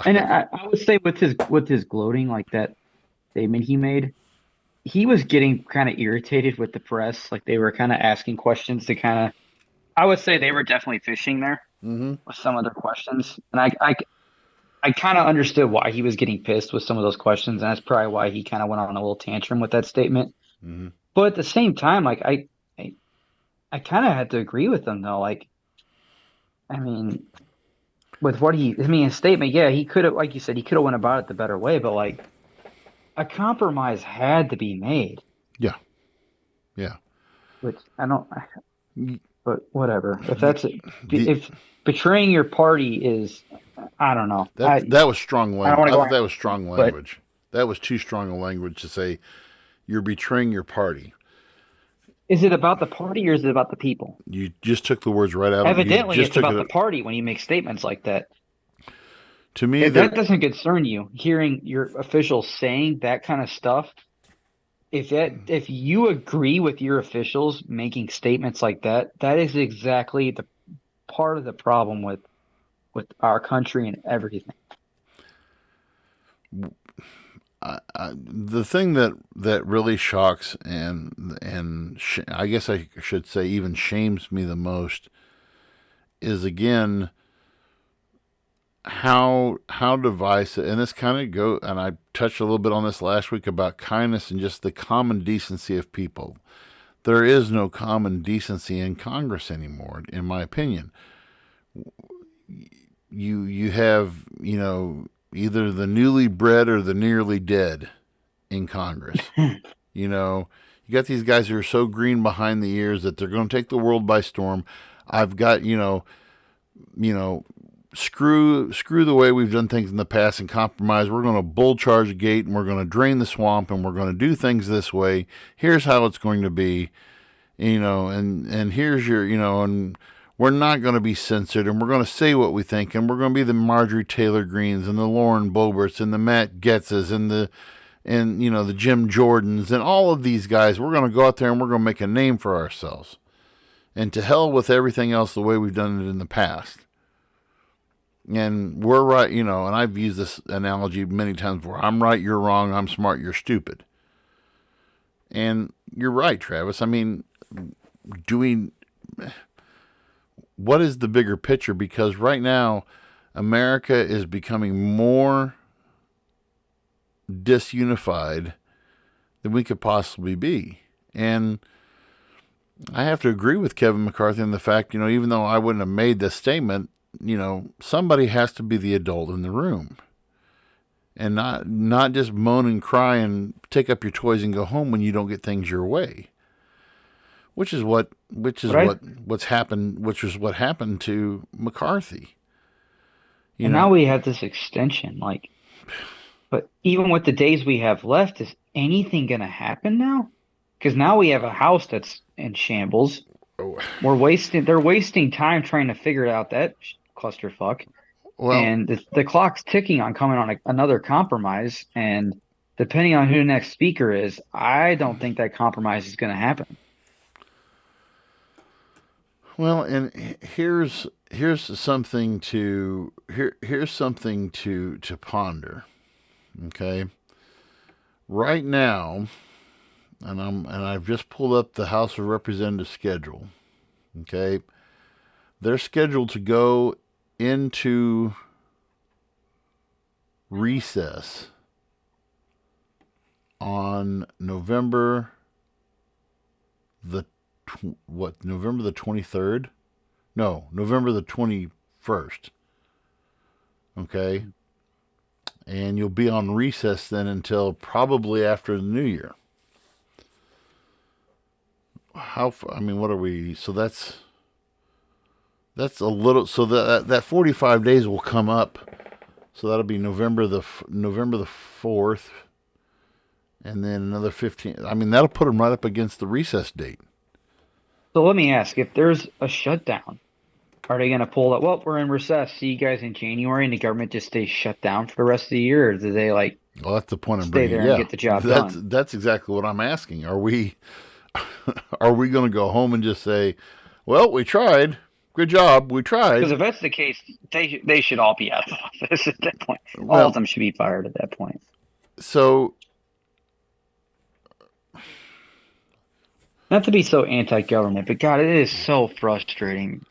and I would say with his gloating, like that statement he made, he was getting kind of irritated with the press. Like they were kind of asking questions to kind of, I would say they were definitely fishing there with some of their questions. And I kind of understood why he was getting pissed with some of those questions. And that's probably why he kind of went on a little tantrum with that statement. Mm-hmm. But at the same time, like I kind of had to agree with him though. Like, I mean, with his statement, yeah, he could have, like you said, he could have went about it the better way, but like a compromise had to be made. Yeah. Yeah. Which I don't, but whatever. If betraying your party is, I don't know. That was strong language. I thought that was strong language. But, that was too strong a language to say you're betraying your party. Is it about the party or is it about the people? You just took the words right out of it. Evidently, it's about the party when you make statements like that. To me, if that doesn't concern you, hearing your officials saying that kind of stuff, if you agree with your officials making statements like that, that is exactly the part of the problem with our country and everything. The thing that really shocks and I guess I should say even shames me the most is, again, how divisive, and this kind of and I touched a little bit on this last week about kindness and just the common decency of people. There is no common decency in Congress anymore, in my opinion. You have, either the newly bred or the nearly dead in Congress. You got these guys who are so green behind the ears that they're going to take the world by storm. I've got, screw the way we've done things in the past and compromise. We're going to bull charge the gate and we're going to drain the swamp and we're going to do things this way. Here's how it's going to be, and here's your, and we're not going to be censored and we're going to say what we think and we're going to be the Marjorie Taylor Greenes and the Lauren Boeberts and the Matt Getzes and the Jim Jordans and all of these guys. We're going to go out there and we're going to make a name for ourselves. And to hell with everything else the way we've done it in the past. And we're right, and I've used this analogy many times before. I'm right, you're wrong, I'm smart, you're stupid. And you're right, Travis. I mean, what is the bigger picture? Because right now, America is becoming more disunified than we could possibly be. And I have to agree with Kevin McCarthy in the fact, even though I wouldn't have made this statement, somebody has to be the adult in the room and not just moan and cry and take up your toys and go home when you don't get things your way, which is what happened to McCarthy. Now we have this extension, but even with the days we have left, is anything going to happen now? Because now we have a House that's in shambles. Oh. They're wasting time trying to figure out that clusterfuck. Well, and the clock's ticking on coming on another compromise. And depending on who the next speaker is, I don't think that compromise is going to happen. Well, and here's something to ponder. Okay, right now, and I've just pulled up the House of Representatives schedule. Okay, they're scheduled to go into recess on November the 23rd? No, November the 21st. Okay? and you'll be on recess then until probably after the new year. What are we? So that's a little. So that 45 days will come up. So that'll be November the 4th, and then another 15. That'll put them right up against the recess date. So let me ask, if there's a shutdown, are they going to pull that? Well, we're in recess. See you guys in January, and the government just stays shut down for the rest of the year, or do they Well, that's the point I'm stay bringing. there and get the job done? That's exactly what I'm asking. Are we going to go home and just say, "Well, we tried. Good job. We tried." Because if that's the case, they should all be out of office at that point. Well, all of them should be fired at that point. So, not to be so anti-government, but God, it is so frustrating.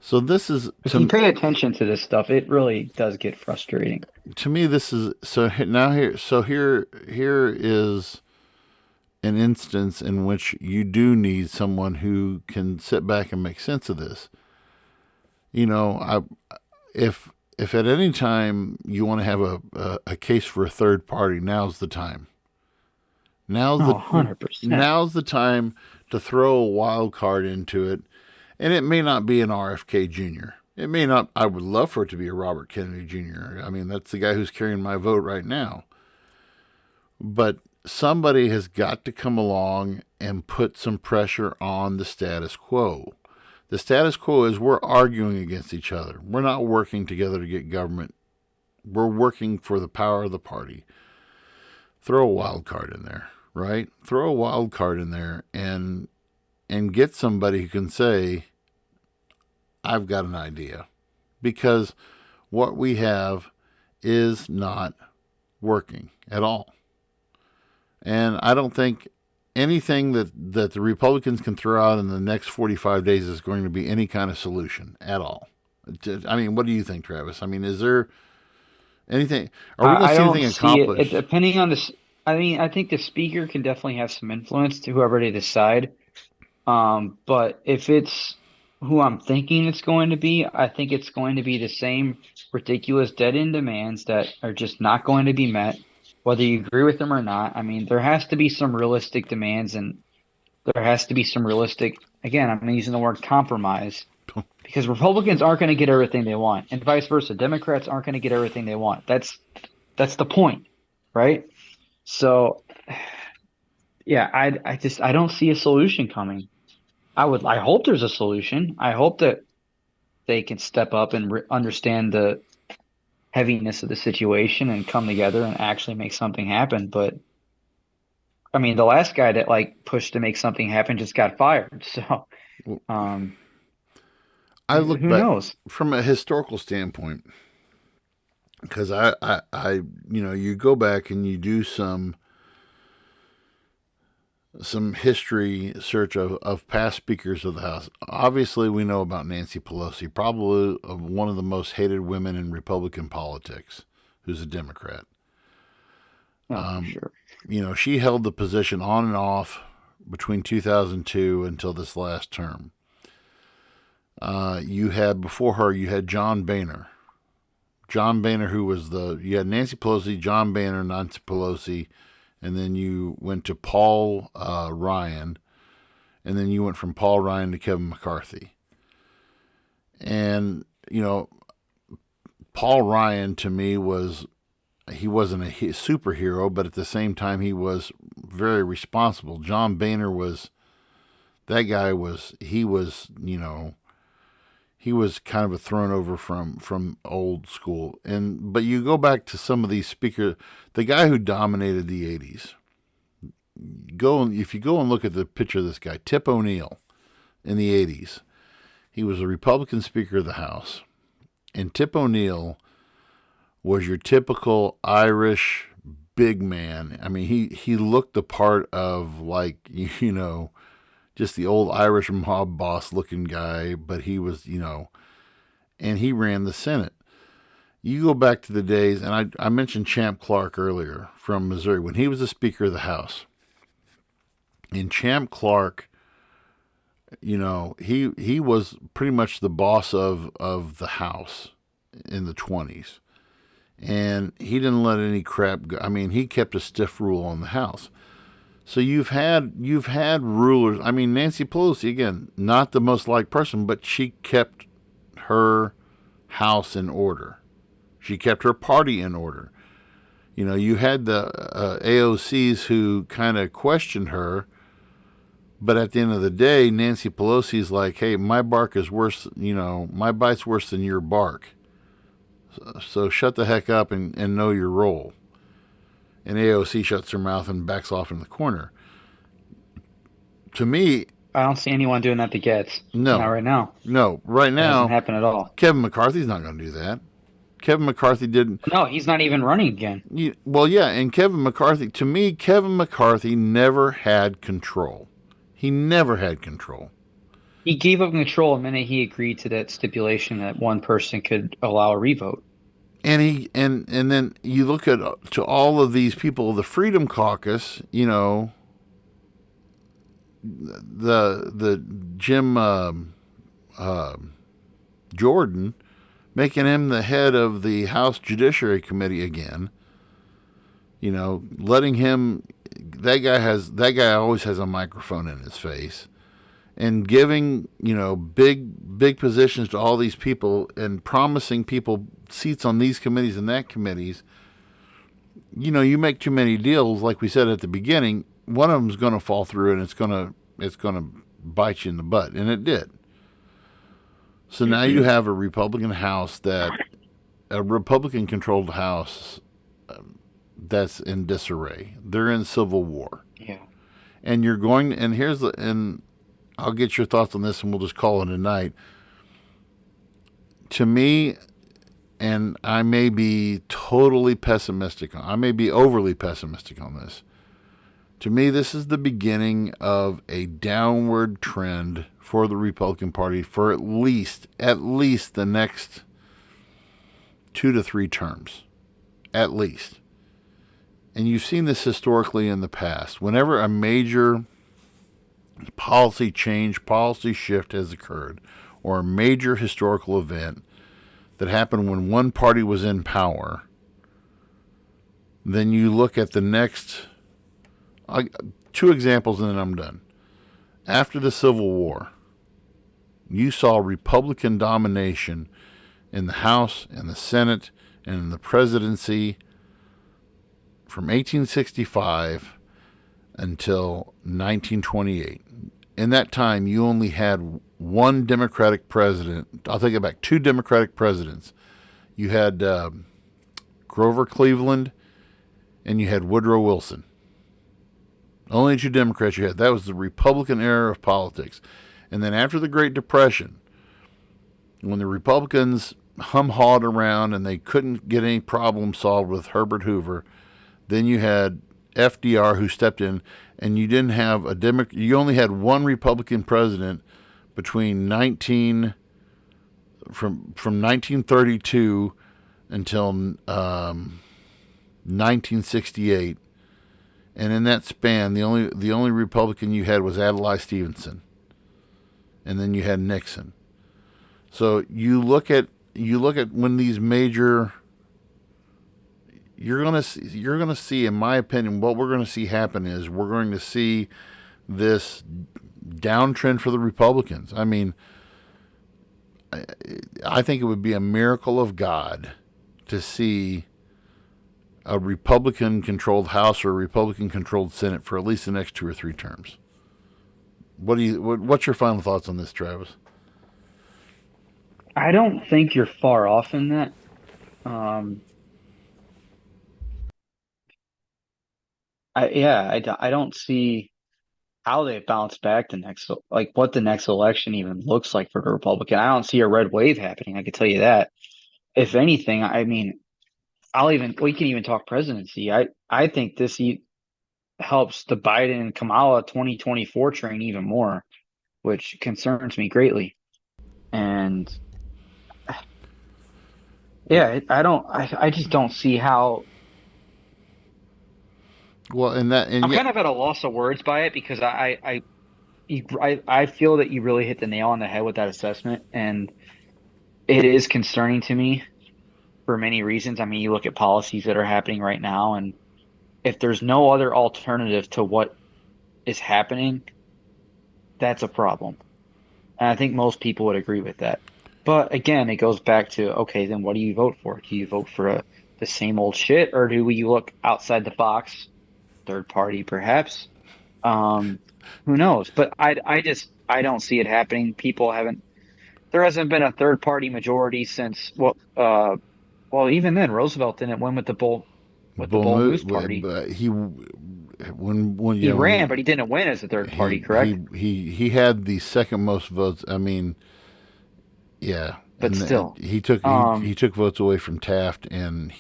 So this is if you pay attention to this stuff, it really does get frustrating. To me, this is here is an instance in which you do need someone who can sit back and make sense of this. If at any time you want to have a case for a third party, now's the time. 100%. Now's the time to throw a wild card into it. And it may not be an RFK Jr. It may not. I would love for it to be a Robert Kennedy Jr. That's the guy who's carrying my vote right now. But somebody has got to come along and put some pressure on the status quo. The status quo is we're arguing against each other. We're not working together to get government. We're working for the power of the party. Throw a wild card in there, right? Throw a wild card in there and get somebody who can say, I've got an idea. Because what we have is not working at all. And I don't think anything that the Republicans can throw out in the next 45 days is going to be any kind of solution at all. What do you think, Travis? Is there anything? Are we going to see anything accomplished? Depending on this, I think the speaker can definitely have some influence to whoever they decide. But if it's who I'm thinking it's going to be, I think it's going to be the same ridiculous dead-end demands that are just not going to be met, whether you agree with them or not. There has to be some realistic demands, and there has to be some realistic, again, I'm using the word compromise, because Republicans aren't going to get everything they want, and vice versa. Democrats aren't going to get everything they want. That's the point, right? So, yeah, I don't see a solution coming. I hope there's a solution. I hope that they can step up and understand the heaviness of the situation and come together and actually make something happen. But the last guy that pushed to make something happen just got fired. So, I look who back knows from a historical standpoint, because you go back and you do some history search of past speakers of the House. Obviously, we know about Nancy Pelosi, probably one of the most hated women in Republican politics, who's a Democrat. sure. She held the position on and off between 2002 until this last term. You had before her, you had John Boehner. John Boehner, you had Nancy Pelosi, John Boehner, Nancy Pelosi, and then you went to Paul Ryan, and then you went from Paul Ryan to Kevin McCarthy. And, Paul Ryan to me he wasn't a superhero, but at the same time he was very responsible. John Boehner he was kind of a thrown over from old school. But you go back to some of these speakers, the guy who dominated the 80s. If you go and look at the picture of this guy, Tip O'Neill, in the 80s, he was a Republican Speaker of the House. And Tip O'Neill was your typical Irish big man. He looked the part of just the old Irish mob boss looking guy, but he was, and he ran the Senate. You go back to the days, and I mentioned Champ Clark earlier from Missouri, when he was the Speaker of the House. And Champ Clark, he was pretty much the boss of the House in the 20s. and he didn't let any crap go. I mean, he kept a stiff rule on the House. So you've had rulers. I mean, Nancy Pelosi, again, not the most liked person, but she kept her house in order. She kept her party in order. You had the AOCs who kind of questioned her, but at the end of the day, Nancy Pelosi's like, hey, my bark is worse, my bite's worse than your bark. So shut the heck up and know your role. And AOC shuts her mouth and backs off in the corner. To me, I don't see anyone doing that to Getz. no. Not right now. No, right It hasn't now, happened at all. Kevin McCarthy's not going to do that. Kevin McCarthy didn't. No, he's not even running again. Well, yeah, and Kevin McCarthy, to me, Kevin McCarthy never had control. He never had control. He gave up control the minute he agreed to that stipulation that one person could allow a revote. And then you look at to all of these people, the Freedom Caucus, the Jim Jordan, making him the head of the House Judiciary Committee again. Letting him. That guy always has a microphone in his face, and giving big positions to all these people and promising people seats on these committees and that committees. You make too many deals, like we said at the beginning, one of them's going to fall through, and it's going to bite you in the butt, and it did. So now you have a Republican House a Republican-controlled House that's in disarray. They're in civil war. Yeah. And and I'll get your thoughts on this, and we'll just call it a night. To me, and I may be totally pessimistic, I may be overly pessimistic on this. To me, this is the beginning of a downward trend for the Republican Party for at least the next 2 to 3 terms. At least. And you've seen this historically in the past. Whenever a major policy change, policy shift has occurred, or a major historical event that happened when one party was in power, then you look at the next 2 examples and then I'm done. After the Civil War, you saw Republican domination in the House, in the Senate, and in the presidency from 1865 until 1928. In that time, you only had one Democratic president. I'll take it back, 2 Democratic presidents. You had Grover Cleveland and you had Woodrow Wilson. Only 2 Democrats you had. That was the Republican era of politics. And then after the Great Depression, when the Republicans hum-hawed around and they couldn't get any problem solved with Herbert Hoover, then you had FDR who stepped in, and you didn't have you only had one Republican president between from 1932 until 1968. And in that span, the only Republican you had was Adlai Stevenson, and then you had Nixon. So you look at when these major, you're gonna see, in my opinion, what we're gonna see happen is we're going to see this downtrend for the Republicans. I mean, I think it would be a miracle of God to see a Republican-controlled House or a Republican-controlled Senate for at least the next 2 or 3 terms. What's your final thoughts on this, Travis? I don't think you're far off in that. I don't see how they bounce back what the next election even looks like for the Republican. I don't see a red wave happening. I can tell you that. If anything, I mean, we can even talk presidency. I think this helps the Biden and Kamala 2024 train even more, which concerns me greatly. And yeah, I just don't see how. Well, I'm kind of at a loss of words by it, because I feel that you really hit the nail on the head with that assessment, and it is concerning to me. for many reasons. I mean, you look at policies that are happening right now, and if there's no other alternative to what is happening, that's a problem. And I think most people would agree with that. But again, it goes back to, okay, then what do you vote for? Do you vote for the same old shit, or do we look outside the box, third party perhaps? Um, who knows? But I don't see it happening. There hasn't been a third party majority since well, even then Roosevelt didn't win with the Bull Moose Party. But when He ran, but he didn't win as a third party, correct? he had the second most votes. I mean, yeah, But and still, he took votes away from Taft, and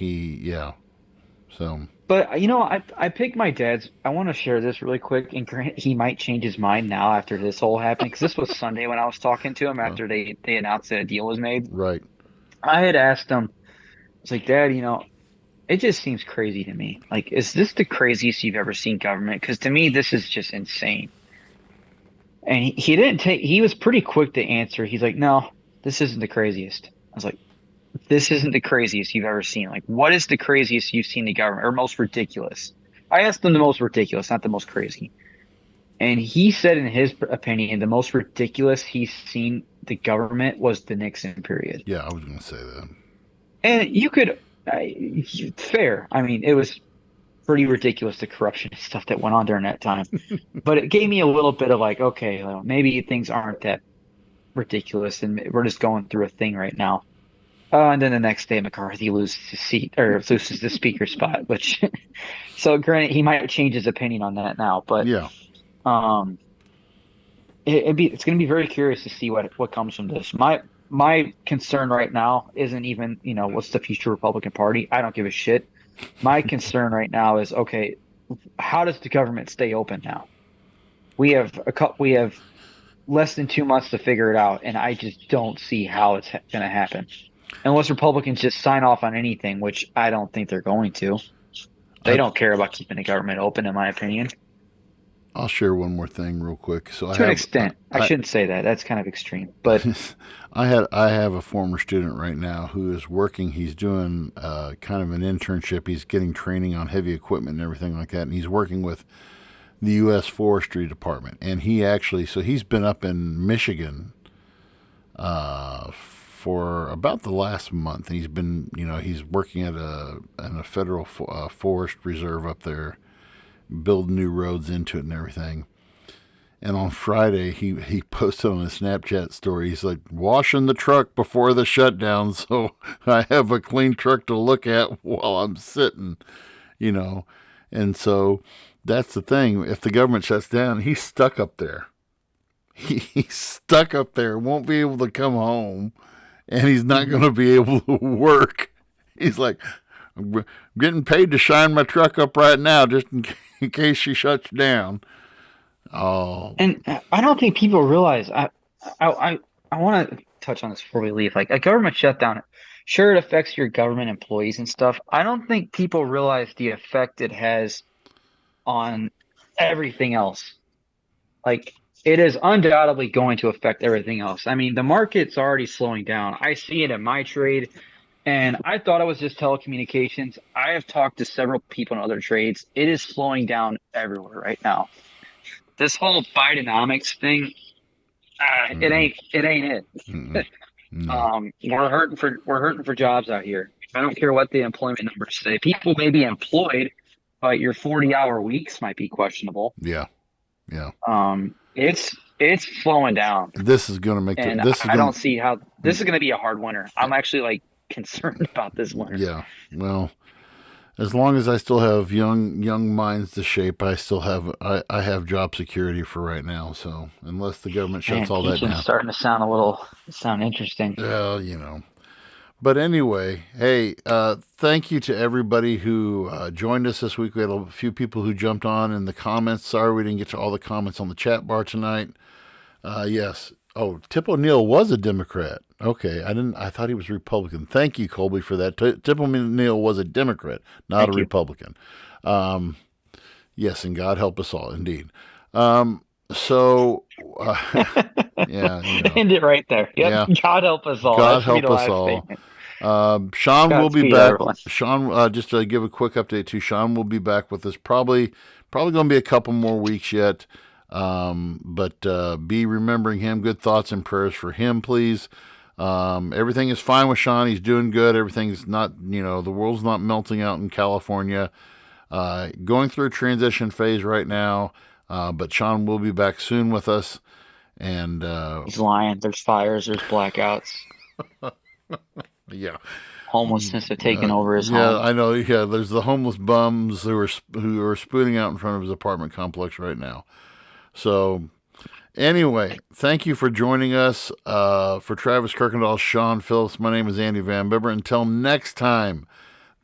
so but I picked my dad's. I want to share this really quick, and he might change his mind now after this whole happened, because this was Sunday when I was talking to him after they announced that a deal was made. right. I had asked him, I was like, Dad, it just seems crazy to me. Like, is this the craziest you've ever seen government? Because to me, this is just insane. And he didn't take. He was pretty quick to answer. He's like, no, this isn't the craziest. I was like, this isn't the craziest you've ever seen. Like, what is the craziest you've seen the government, or most ridiculous? I asked him the most ridiculous, not the most crazy. And he said, in his opinion, the most ridiculous he's seen the government was the Nixon period. Yeah, I was going to say that. And you could, fair. I mean, it was pretty ridiculous, the corruption and stuff that went on during that time. But it gave me a little bit of like, okay, well, maybe things aren't that ridiculous, and we're just going through a thing right now. And then the next day, McCarthy loses his seat, or loses the speaker spot. Which, so granted, he might change his opinion on that now. But Yeah, it's going to be very curious to see what comes from this. My concern right now isn't even, what's the future Republican Party? I don't give a shit. My concern right now is, okay, how does the government stay open now? We have less than 2 months to figure it out, and I just don't see how it's going to happen. Unless Republicans just sign off on anything, which I don't think they're going to. They don't care about keeping the government open, in my opinion. I'll share one more thing real quick. So to an extent, I shouldn't say that. That's kind of extreme. But I have a former student right now who is working. He's doing kind of an internship. He's getting training on heavy equipment and everything like that. And he's working with the U.S. Forestry Department. And he's been up in Michigan for about the last month. He's been, he's working at a federal forest reserve up there, build new roads into it and everything. And on Friday, he posted on his Snapchat story, he's like, washing the truck before the shutdown, so I have a clean truck to look at while I'm sitting, And so that's the thing. If the government shuts down, he's stuck up there. He's stuck up there, won't be able to come home, and he's not going to be able to work. He's like, I'm getting paid to shine my truck up right now, just in case she shuts down. Oh, and I don't think people realize. I want to touch on this before we leave. Like, a government shutdown, sure, it affects your government employees and stuff. I don't think people realize the effect it has on everything else. Like, it is undoubtedly going to affect everything else. I mean, the market's already slowing down. I see it in my trade. And I thought it was just telecommunications. I have talked to several people in other trades. It is slowing down everywhere right now. This whole Bidenomics thing, it ain't it. no. We're hurting for jobs out here. I don't care what the employment numbers say. People may be employed, but your 40-hour weeks might be questionable. Yeah. It's slowing down. This is going to make I don't see how this is going to be a hard winter. I'm actually concerned about this winter. Yeah. Well, as long as I still have young minds to shape, I have job security for right now. So unless the government shuts all that down, starting to sound interesting. Well, But anyway, hey, thank you to everybody who joined us this week. We had a few people who jumped on in the comments. Sorry we didn't get to all the comments on the chat bar tonight. Yes. Oh, Tip O'Neill was a Democrat. Okay, I thought he was Republican. Thank you, Colby, for that. Tip O'Neill was a Democrat, not a Republican. Yes, and God help us all, indeed. So, yeah. End it right there. Yep. Yeah. God help us all. God help us all. Statement. Sean will be Godspeed, back. everyone. Sean, just to give a quick update too, Sean will be back with us probably going to be a couple more weeks yet. But be remembering him. Good thoughts and prayers for him, please. Everything is fine with Sean. He's doing good. Everything's not, the world's not melting out in California. Going through a transition phase right now. But Sean will be back soon with us. And He's lying. There's fires. There's blackouts. yeah, Homelessness have taken over his yeah, home. I know. Yeah, there's the homeless bums who are spooning out in front of his apartment complex right now. So, anyway, thank you for joining us. For Travis Kirkendall, Sean Phillips, my name is Andy Van Bibber. Until next time,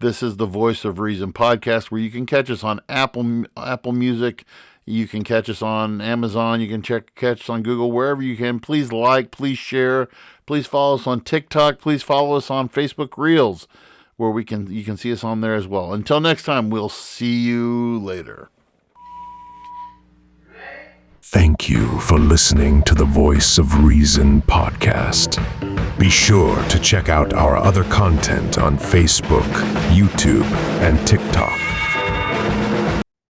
this is the Voice of Reason podcast, where you can catch us on Apple Music. You can catch us on Amazon. You can catch us on Google, wherever you can. Please like, please share, please follow us on TikTok. Please follow us on Facebook Reels, where you can see us on there as well. Until next time, we'll see you later. Thank you for listening to the Voice of Reason podcast. Be sure to check out our other content on Facebook, YouTube, and TikTok.